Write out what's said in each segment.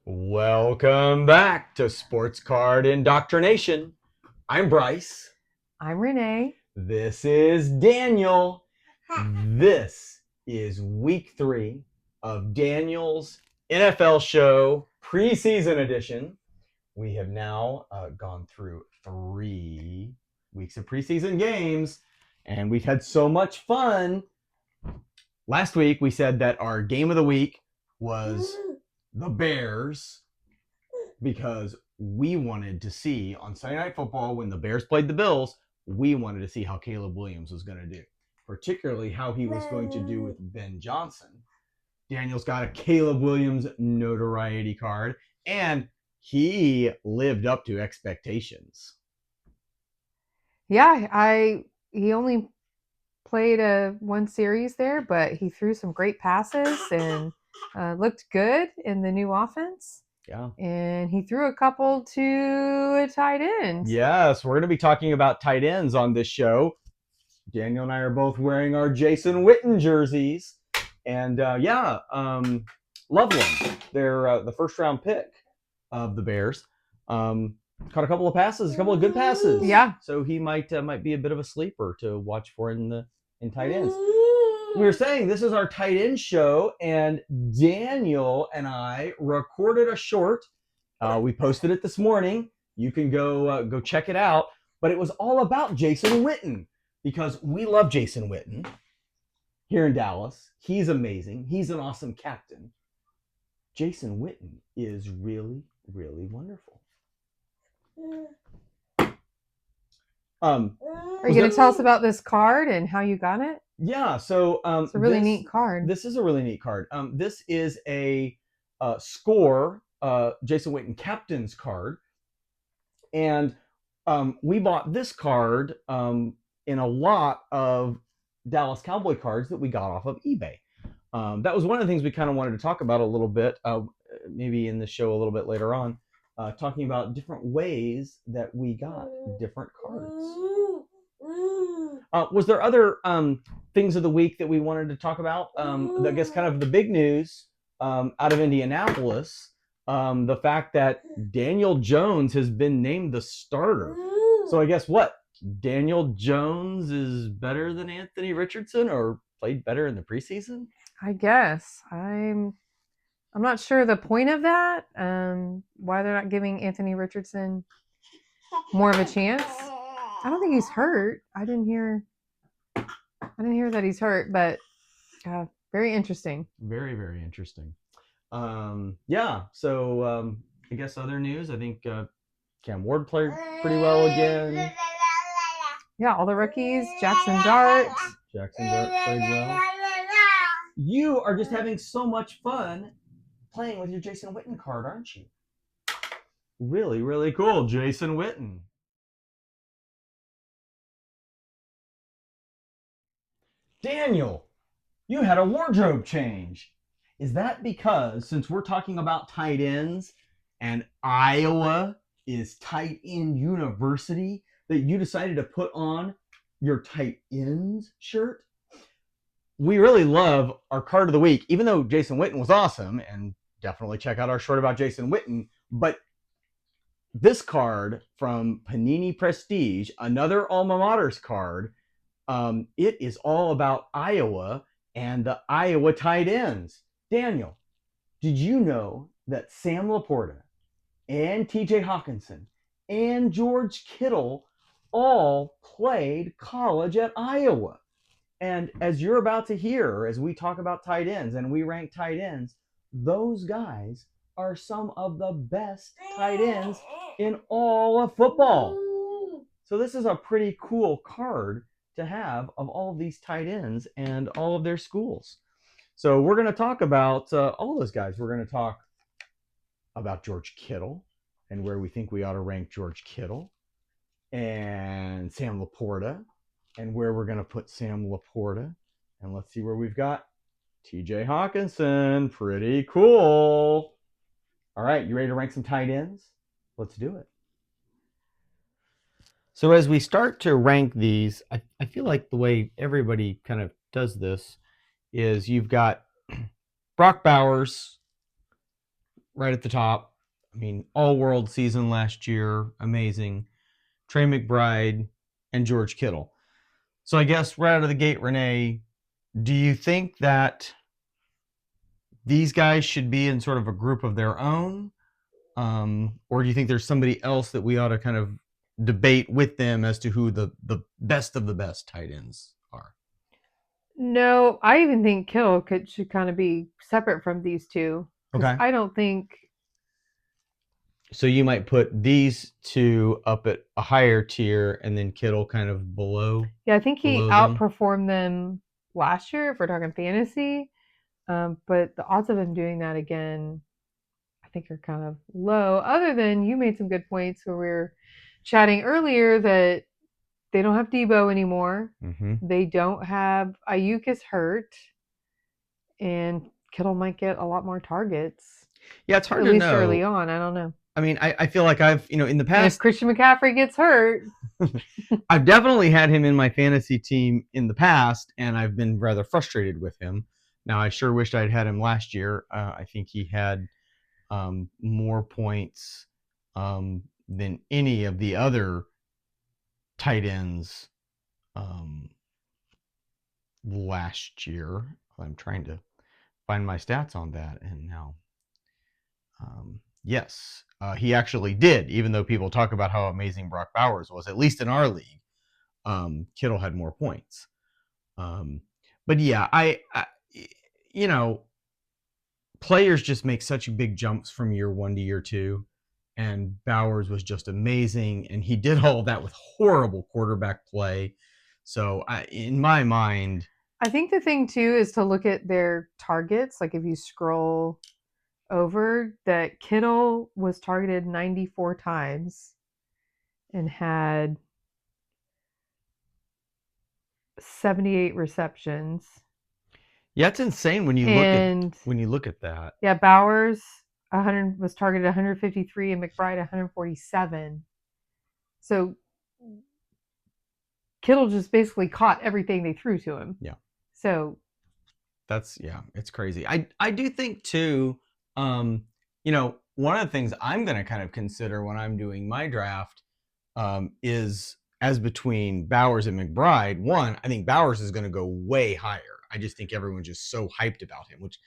Welcome back to Sports Card Indoctrination. I'm Bryce. I'm Renee. This is Daniel. This is week 3 of Daniel's NFL show preseason edition. We have now gone through 3 weeks of preseason games, and we've had so much fun. Last week, we said that our game of the week was the Bears because we wanted to see on Sunday Night Football when the Bears played the Bills, we wanted to see how Caleb Williams was going to do, particularly how he was going to do with Ben Johnson. Daniel's got a Caleb Williams notoriety card, and he lived up to expectations. Yeah, he only played one series there, but he threw some great passes and looked good in the new offense. Yeah. And he threw a couple to a tight end. Yes, we're going to be talking about tight ends on this show. Daniel and I are both wearing our Jason Witten jerseys. And Loveland, they're the first round pick of the Bears. Caught a couple of passes, a couple of good passes. Yeah. So he might be a bit of a sleeper to watch for in tight ends. We were saying this is our tight end show, and Daniel and I recorded a short. We posted it this morning. You can go check it out. But it was all about Jason Witten because we love Jason Witten here in Dallas. He's amazing. He's an awesome captain. Jason Witten is really, really wonderful. Are you going to tell us about this card and how you got it? Yeah, so it's a really neat card. This is a really neat card. This is a score Jason Witten captain's card, and we bought this card in a lot of Dallas Cowboy cards that we got off of eBay. That was one of the things we kind of wanted to talk about a little bit, maybe in the show a little bit later on, talking about different ways that we got different cards. Was there other things of the week that we wanted to talk about? I guess kind of the big news out of Indianapolis, the fact that Daniel Jones has been named the starter. So I guess what? Daniel Jones is better than Anthony Richardson, or played better in the preseason? I guess. I'm not sure the point of that. Why they're not giving Anthony Richardson more of a chance. I don't think he's hurt. I didn't hear that he's hurt, but very interesting. Very, very interesting. So I guess other news, I think Cam Ward played pretty well again. Yeah, all the rookies. Jackson Dart played well. You are just having so much fun playing with your Jason Witten card, aren't you? Really, really cool. Jason Witten. Daniel, you had a wardrobe change. Is that because, since we're talking about tight ends and Iowa is tight end university, that you decided to put on your tight ends shirt? We really love our card of the week, even though Jason Witten was awesome, and definitely check out our short about Jason Witten. But this card from Panini Prestige, another alma mater's card, it is all about Iowa and the Iowa tight ends. Daniel, did you know that Sam Laporta and TJ Hawkinson and George Kittle all played college at Iowa? And as you're about to hear, as we talk about tight ends and we rank tight ends, those guys are some of the best tight ends in all of football. So this is a pretty cool card to have of all of these tight ends and all of their schools. So we're going to talk about all those guys. We're going to talk about George Kittle and where we think we ought to rank George Kittle, and Sam Laporta and where we're going to put Sam Laporta. And let's see where we've got TJ Hawkinson. Pretty cool. All right, you ready to rank some tight ends? Let's do it. So as we start to rank these, I feel like the way everybody kind of does this is you've got Brock Bowers, right at the top. I mean, all world season last year, amazing. Trey McBride and George Kittle. So I guess right out of the gate, Renee, do you think that these guys should be in sort of a group of their own? Or do you think there's somebody else that we ought to kind of debate with them as to who the best of the best tight ends are? No, I even think Kittle should kind of be separate from these two because Okay. I don't think. So you might put these two up at a higher tier and then Kittle kind of below Yeah, I think he them. outperformed them last year if we're talking fantasy. But the odds of him doing that again, I think are kind of low. Other than you made some good points where we were chatting earlier that they don't have Debo anymore. Mm-hmm. They don't have Ayuk is hurt, and Kittle might get a lot more targets. Yeah, it's hard at to least know. Early on. I don't know. I mean, I feel like I've, in the And if past, Christian McCaffrey gets hurt, I've definitely had him in my fantasy team in the past, and I've been rather frustrated with him. Now, I sure wished I'd had him last year. I think he had more points than any of the other tight ends last year. I'm trying to find my stats on that, and now, yes, he actually did. Even though people talk about how amazing Brock Bowers was, at least in our league, Kittle had more points. But yeah, I you know, players just make such big jumps from year 1 to year 2, and Bowers was just amazing, and he did all of that with horrible quarterback play. So in my mind, I think the thing too is to look at their targets. Like if you scroll over, that Kittle was targeted 94 times and had 78 receptions. yeah, it's insane when you look at that. Yeah, Bowers 100 was targeted 153 and McBride 147. So Kittle just basically caught everything they threw to him. Yeah. So It's crazy. I do think too, one of the things I'm going to kind of consider when I'm doing my draft is as between Bowers and McBride. One, I think Bowers is going to go way higher. I just think everyone's just so hyped about him, which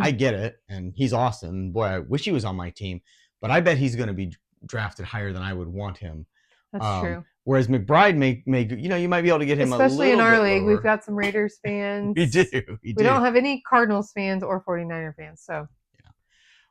I get it, and he's awesome. Boy, I wish he was on my team, but I bet he's going to be drafted higher than I would want him. that's true. Whereas McBride may you might be able to get him Especially a little in our bit league, lower. we've got some Raiders fans. We do. We don't have any Cardinals fans or 49er fans. So, yeah.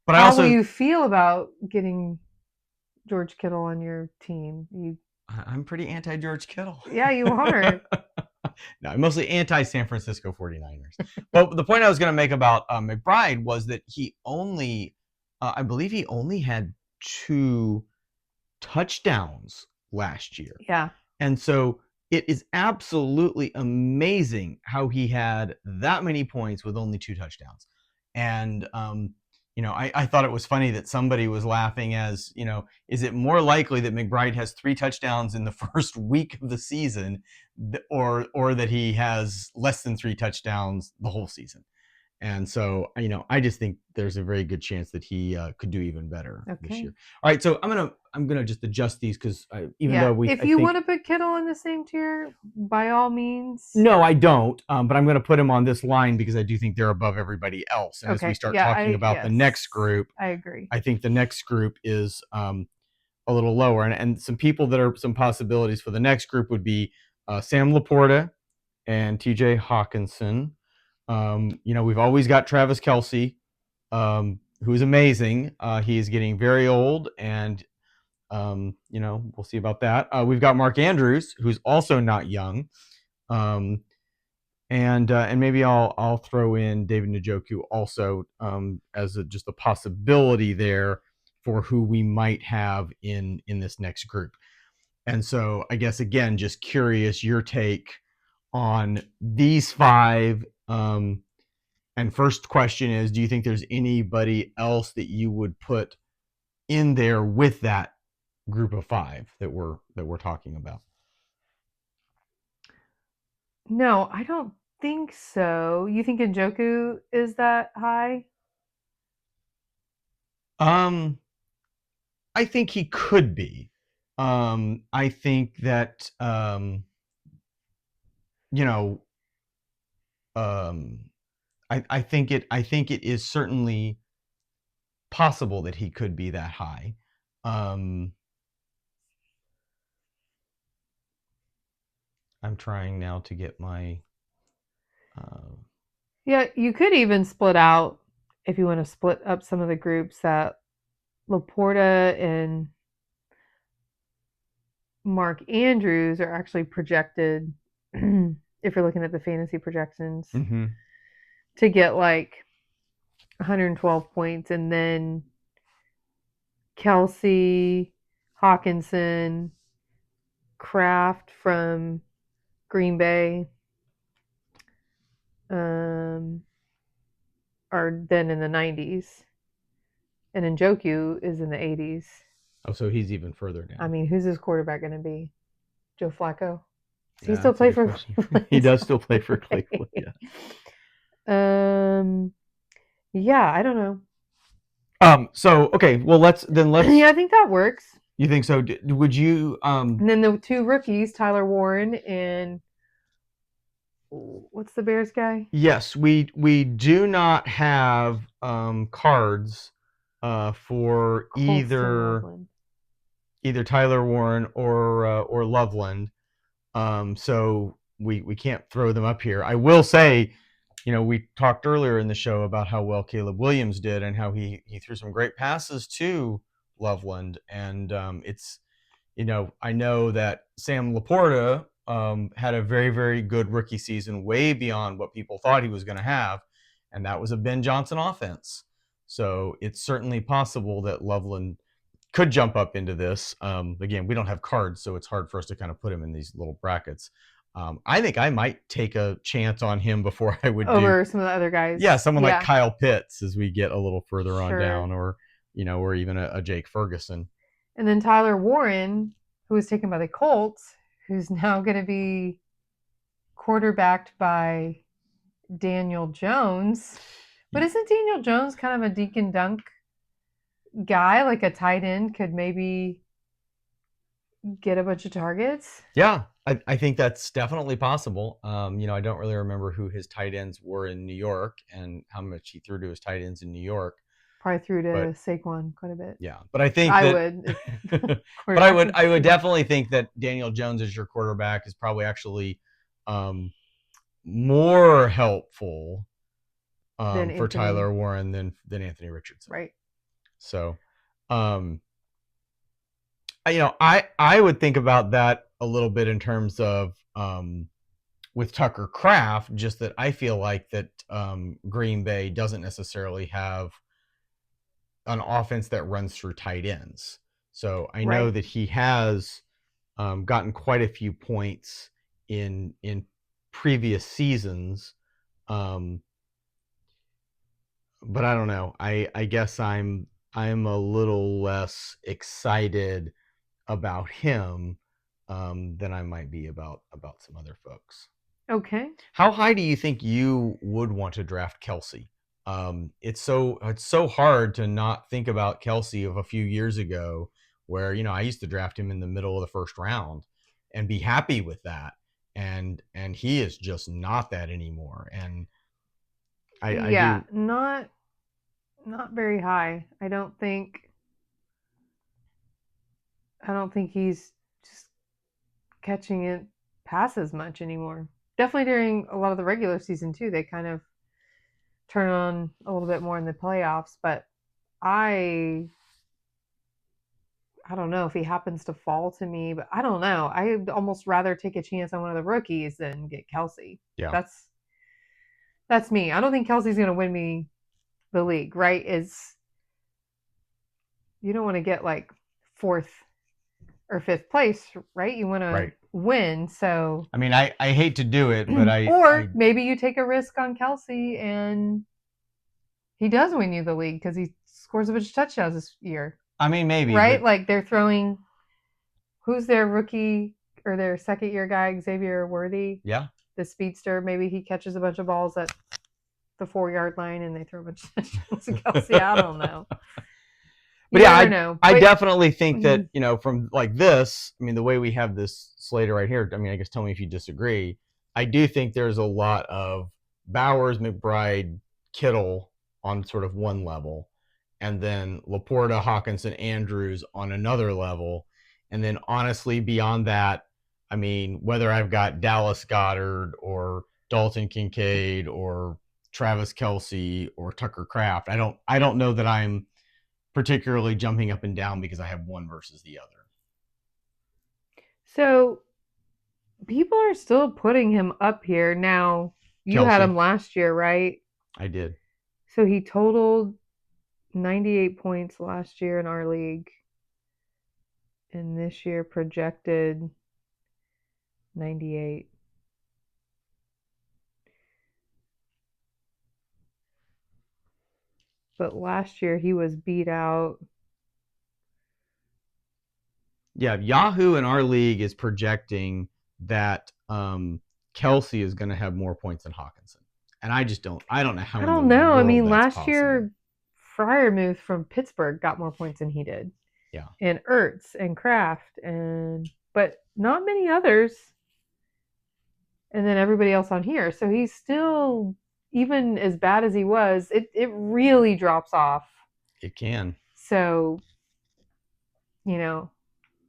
But how will you feel about getting George Kittle on your team? I'm pretty anti George Kittle. Yeah, you are. No, I'm mostly anti San Francisco 49ers. But the point I was going to make about McBride was that he only, I believe he only had 2 touchdowns last year. Yeah. And so it is absolutely amazing how he had that many points with only 2 touchdowns. And, I thought it was funny that somebody was laughing as, is it more likely that McBride has 3 touchdowns in the first week of the season or that he has less than 3 touchdowns the whole season? And so, I just think there's a very good chance that he could do even better this year. All right, so I'm gonna just adjust these because if you want to put Kittle in the same tier, by all means. No, I don't. But I'm going to put him on this line because I do think they're above everybody else. And as we start talking about the next group, I agree. I think the next group is a little lower, and some people that are some possibilities for the next group would be Sam Laporta and T.J. Hawkinson. We've always got Travis Kelce, who's amazing. He is getting very old, and we'll see about that. We've got Mark Andrews, who's also not young, and maybe I'll throw in David Njoku also as just a possibility there for who we might have in this next group. And so I guess again, just curious your take on these 5. And first question is, do you think there's anybody else that you would put in there with that group of 5 that we're talking about? No, I don't think so. You think Njoku is that high? I think he could be. I think that you know, um, I think it is certainly possible that he could be that high. I'm trying now to get my. Yeah, you could even split out if you want to split up some of the groups that Laporta and Mark Andrews are actually projected, if you're looking at the fantasy projections, Mm-hmm. to get like 112 points, and then Kelsey, Hawkinson, Kraft from Green Bay are then in the 90s, and Njoku is in the 80s. Oh, so he's even further down. I mean, who's his quarterback going to be? Joe Flacco? Does he Yeah, still that's a play good for question. Cleveland? He does still play for Cleveland. Yeah. Yeah, I don't know. So okay, well let's. Yeah, I think that works. You think so? Would you? And then the two rookies, Tyler Warren and what's the Bears guy? Yes, we do not have cards for Colston either Tyler Warren or Loveland. So we can't throw them up here. I will say, we talked earlier in the show about how well Caleb Williams did and how he threw some great passes to Loveland, and it's I know that Sam Laporta had a very, very good rookie season, way beyond what people thought he was going to have, and that was a Ben Johnson offense. So it's certainly possible that Loveland could jump up into this. Again, we don't have cards, so it's hard for us to kind of put him in these little brackets. I think I might take a chance on him before I would over some of the other guys. Yeah, someone like Kyle Pitts as we get a little further on down, or or even a Jake Ferguson. And then Tyler Warren, who was taken by the Colts, who's now going to be quarterbacked by Daniel Jones. But isn't Daniel Jones kind of a dink and dunk guy? Like a tight end could maybe get a bunch of targets? Yeah, I think that's definitely possible. I don't really remember who his tight ends were in New York and how much he threw to his tight ends in New York. Probably threw to Saquon quite a bit. Yeah, but I think I would. But I would definitely think that Daniel Jones as your quarterback is probably actually more helpful for Tyler Warren than Anthony Richardson. Right. So, I would think about that a little bit in terms of with Tucker Kraft, just that I feel like that Green Bay doesn't necessarily have an offense that runs through tight ends. So I know that he has gotten quite a few points in previous seasons, but I don't know. I guess I'm a little less excited about him than I might be about some other folks. Okay. How high do you think you would want to draft Kelsey? It's so hard to not think about Kelsey of a few years ago, where I used to draft him in the middle of the first round and be happy with that, and he is just not that anymore. And I do not very high. I don't think he's just catching it passes much anymore. Definitely during a lot of the regular season too. They kind of turn on a little bit more in the playoffs, but I don't know if he happens to fall to me, but I don't know. I'd almost rather take a chance on one of the rookies than get Kelsey. Yeah. That's me. I don't think Kelsey's going to win me the league, right? You don't want to get like 4th or 5th place, right? You want to win. So I mean, I hate to do it, but maybe you take a risk on Kelsey and he does win you the league because he scores a bunch of touchdowns this year. I mean, maybe. Right? Like they're throwing, who's their rookie or their second-year guy, Xavier Worthy? Yeah. The speedster. Maybe he catches a bunch of balls at the 4-yard line and they throw a bunch of touchdowns to Kelsey. I don't know. But you yeah, never know. I But- definitely think that, you know, from like this, I mean, the way we have this slated right here, I mean, I guess tell me if you disagree. I do think there's a lot of Bowers, McBride, Kittle on sort of one level, and then Laporta, Hawkinson, Andrews on another level. And then honestly, beyond that, I mean, whether I've got Dallas Goedert or Dalton Kincaid or Travis Kelce or Tucker Kraft, I don't know that I'm particularly jumping up and down because I have one versus the other. So people are still putting him up here. Now, you had Kelce. him last year, right? I did. So he totaled 98 points last year in our league. And this year projected 98. But last year he was beat out. Yeah, Yahoo in our league is projecting that Kelce is going to have more points than Hawkinson, and I don't know how. I don't know. I mean, last year Fryermuth from Pittsburgh got more points than he did. Yeah. And Ertz and Kraft but not many others. And then everybody else on here. So he's still, even as bad as he was, it really drops off. It can. So, you know,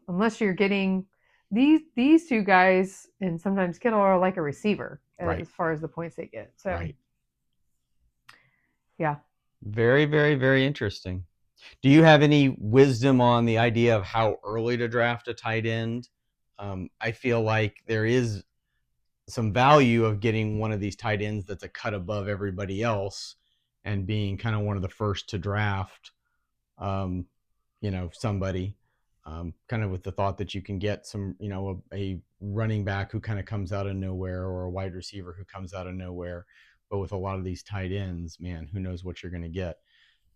unless you're getting these two guys and sometimes Kittle are like a receiver as far as the points they get. So, yeah. Very, very, very interesting. Do you have any wisdom on the idea of how early to draft a tight end? I feel like there is some value of getting one of these tight ends that's a cut above everybody else and being kind of one of the first to draft, somebody, kind of with the thought that you can get some, a running back who kind of comes out of nowhere or a wide receiver who comes out of nowhere. But with a lot of these tight ends, man, who knows what you're going to get.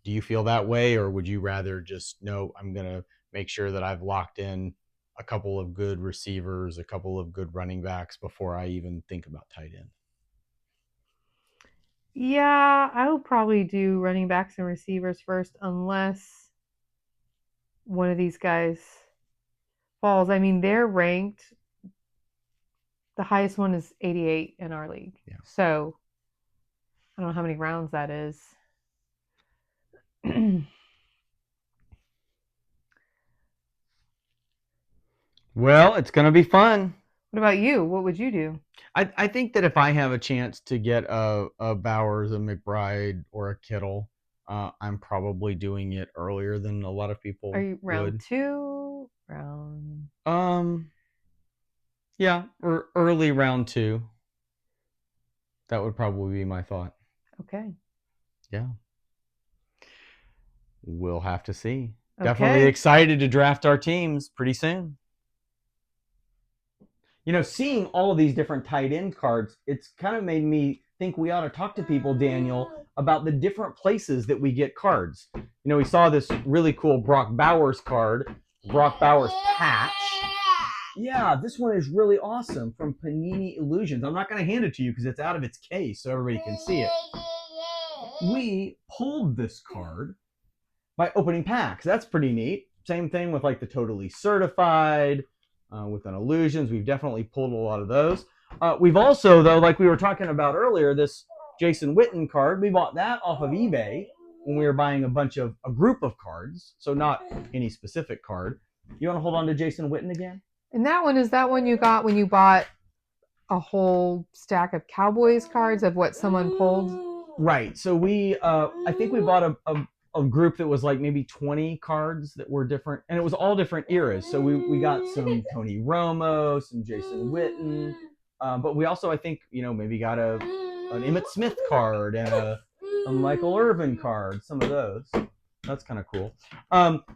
Do you feel that way, or would you rather just, no, I'm going to make sure that I've locked in a couple of good receivers, a couple of good running backs before I even think about tight end? Yeah, I would probably do running backs and receivers first, unless one of these guys falls. I mean, they're ranked. The highest one is 88 in our league. Yeah. So I don't know how many rounds that is. Well, it's going to be fun. What about you? What would you do? I think that if I have a chance to get a Bowers, a McBride, or a Kittle, I'm probably doing it earlier than a lot of people Are you round would. 2? Yeah, or early round 2. That would probably be my thought. Okay. Yeah. We'll have to see. Okay. Definitely excited to draft our teams pretty soon. Seeing all of these different tight end cards, it's kind of made me think we ought to talk to people, Daniel, about the different places that we get cards. We saw this really cool Brock Bowers card, Brock Bowers patch. Yeah, this one is really awesome from Panini Illusions. I'm not going to hand it to you because it's out of its case so everybody can see it. We pulled this card by opening packs. That's pretty neat. Same thing with like the Totally Certified, with an Illusions. We've definitely pulled a lot of those. We've also, though, like we were talking about earlier, this Jason Witten card, we bought that off of eBay when we were buying a group of cards, so not any specific card. You want to hold on to Jason Witten again? And is that one you got when you bought a whole stack of Cowboys cards of what someone pulled? Right. So I think we bought a group that was like maybe 20 cards that were different, and it was all different eras. So we got some Tony Romo, some Jason Witten, but we also, I think, maybe got an Emmitt Smith card and a Michael Irvin card, some of those. That's kind of cool.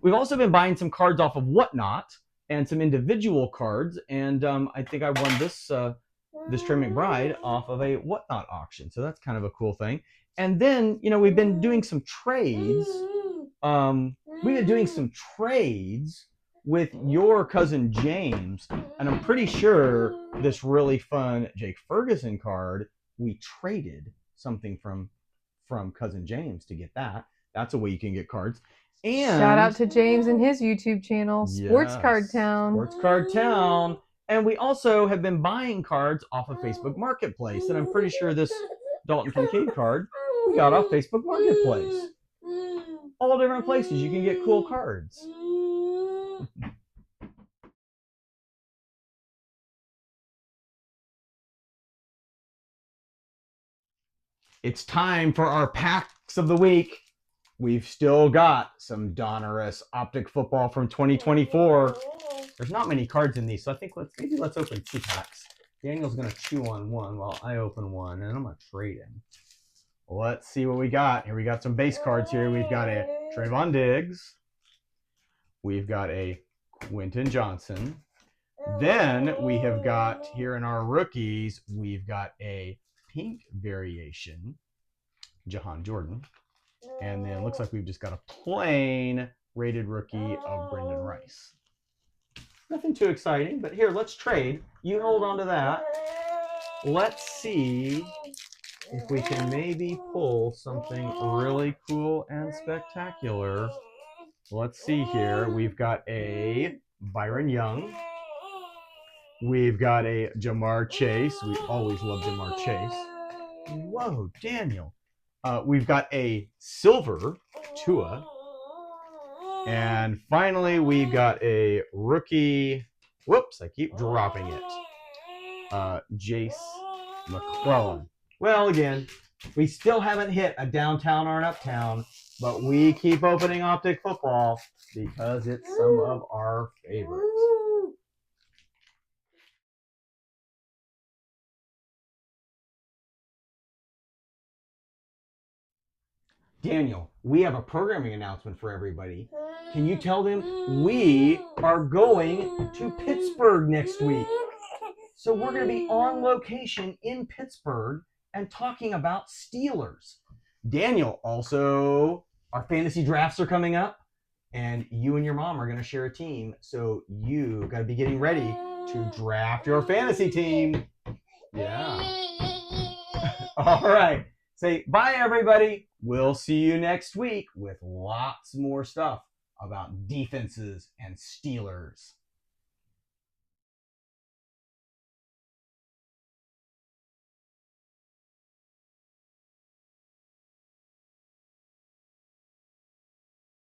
We've also been buying some cards off of Whatnot and some individual cards, and I think I won this Trey McBride off of a Whatnot auction, so that's kind of a cool thing. And then, we've been doing some trades. We've been doing some trades with your cousin James, and I'm pretty sure this really fun Jake Ferguson card, we traded something from cousin James to get that. That's a way you can get cards. And shout out to James and his YouTube channel, Sports Card yes, Town. Sports Card Town. And we also have been buying cards off of Facebook Marketplace. And I'm pretty sure this Dalton Kincaid card we got off Facebook Marketplace. All different places you can get cool cards. It's time for our packs of the week. We've still got some Donruss Optic football from 2024. There's not many cards in these, so I think let's open 2 packs. Daniel's gonna chew on one while I open one, and I'm gonna trade him. Let's see what we got. Here we got some base cards here. We've got a Trayvon Diggs. We've got a Quentin Johnson. Then we have got here in our rookies, we've got a pink variation, Jahan Jordan. And then it looks like we've just got a plain rated rookie of Brendan Rice. Nothing too exciting, but here, let's trade. You hold on to that. Let's see if we can maybe pull something really cool and spectacular. Let's see here. We've got a Byron Young. We've got a Jamar Chase. We always love Jamar Chase. Whoa, Daniel. We've got a silver Tua. And finally, we've got a rookie. Whoops, I keep dropping it. Jace McClellan. Well, again, we still haven't hit a downtown or an uptown, but we keep opening Optic football because it's some of our favorites. Daniel, we have a programming announcement for everybody. Can you tell them we are going to Pittsburgh next week? So we're going to be on location in Pittsburgh and talking about Steelers. Daniel, also, our fantasy drafts are coming up, and you and your mom are going to share a team. So you got to be getting ready to draft your fantasy team. Yeah. All right. Say bye, everybody. We'll see you next week with lots more stuff about defenses and Steelers.